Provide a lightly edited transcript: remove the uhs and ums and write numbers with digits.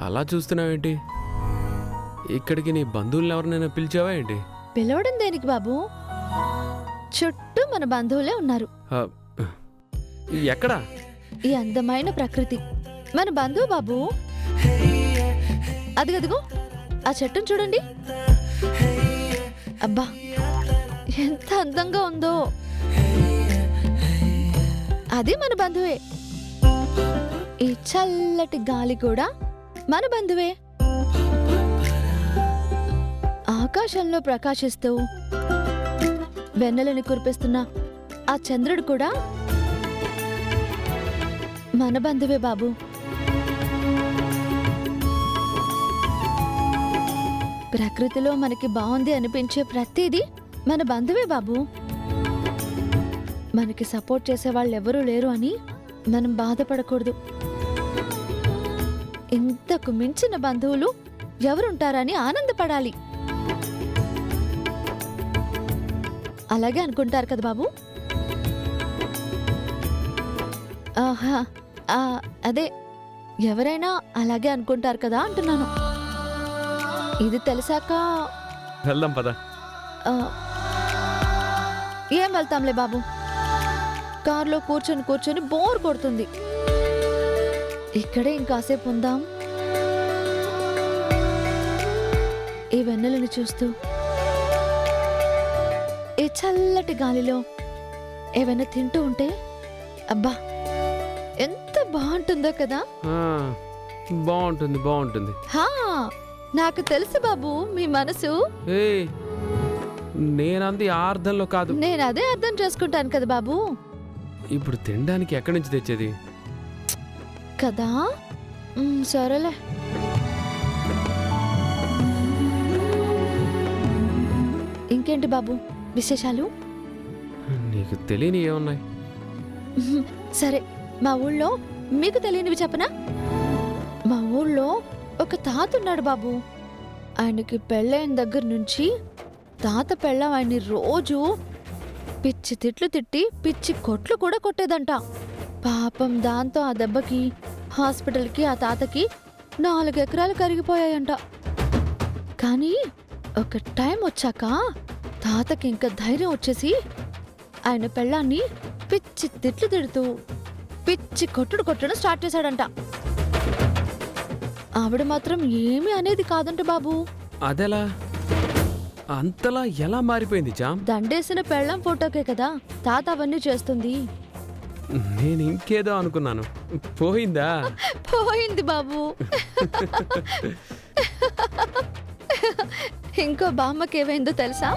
అలా చూస్తున్నావేంటి? ఇక్కడికి నీ బంధువులను ఎవరినైనా పిలిచావా ఏంటి? పిలవడం దేనికి బాబు? చుట్టూ మన బంధువులే ఉన్నారు. ఆ, ఎక్కడా? ఈ అందమైన ప్రకృతి మన బంధువు బాబు. అదిగదిగో ఆ చెట్టును చూడండి. అబ్బా ఎంత అందంగా ఉందో. అది మన బంధువే. ఈ చల్లటి గాలి కూడా మన బంధువే. ఆకాశంలో ప్రకాశిస్తూ వెన్నెలని కురిపిస్తున్న ఆ చంద్రుడు కూడా మన బంధువే బాబు. ప్రకృతిలో మనకి బాగుంది అనిపించే ప్రతిదీ మన బంధువే బాబు. మనకి సపోర్ట్ చేసే వాళ్ళు ఎవరూ లేరు అని మనం బాధపడకూడదు. ఇంతకు మించిన బంధువులు ఎవరుంటారని ఆనందపడాలి. అలాగే అనుకుంటారు కదా బాబు? ఆహా అదే ఎవరైనా అలాగే అనుకుంటారు కదా అంటున్నాను. ఇది తెలిసాక వెళ్దాం పద. ఏం వెళ్తాంలే బాబు, కారులో కూర్చొని కూర్చొని బోర్ కొడుతుంది. ఇక్కడే ఇంకాసేపు ఉందాం. ఈ వెన్నెలని చూస్తూ ఈ చల్లటి గాలిలో ఏమైనా తింటూ ఉంటే అబ్బా ఎంత బాగుంటుందో కదా. బాగుంటుంది బాగుంటుంది. హా నాకు తెలుసు బాబు మీ మనసు. నేనంది ఆ అర్థంలో కాదు. నేను అదే అర్థం చేసుకుంటాను కదా బాబు. ఇప్పుడు తినడానికి ఎక్కడి నుంచి తెచ్చేది కదా? సరేలే. ఇంకేంటి బాబు విశేషాలు? నీకు తెలియని ఏమున్నాయి? సరే మా ఊళ్ళో మీకు తెలియనివి చెప్పనా? మా ఊళ్ళో ఒక తాత ఉన్నాడు బాబు. ఆయనకి పెళ్ళైన దగ్గర నుంచి తాత పెళ్ళం ఆయన్ని రోజు పిచ్చి తిట్లు తిట్టి పిచ్చి కొట్లు కూడా కొట్టేదంట. పాపం దాంతో ఆ దెబ్బకి హాస్పిటల్కి ఆ తాతకి 4 ఎకరాలు కరిగిపోయాయంట. కానీ ఒక టైం వచ్చాక తాతకి ఇంకా ధైర్యం వచ్చేసి ఆయన పెళ్ళాన్ని పిచ్చి తిట్లు తిడుతూ పిచ్చి కొట్టడం స్టార్ట్ చేశాడంట. ఆవిడ మాత్రం ఏమీ అనేది కాదంట బాబు. అదెలా? అంతలా ఎలా మారిపోయింది జామ్? దండేసిన పెళ్ళం ఫోటోకే కదా తాత అవన్నీ చేస్తుంది. నేను ఇంకేదో అనుకున్నాను. పోయిందా? పోయింది బాబు. ఇంకో బామ్మకి ఏమైందో తెలుసా?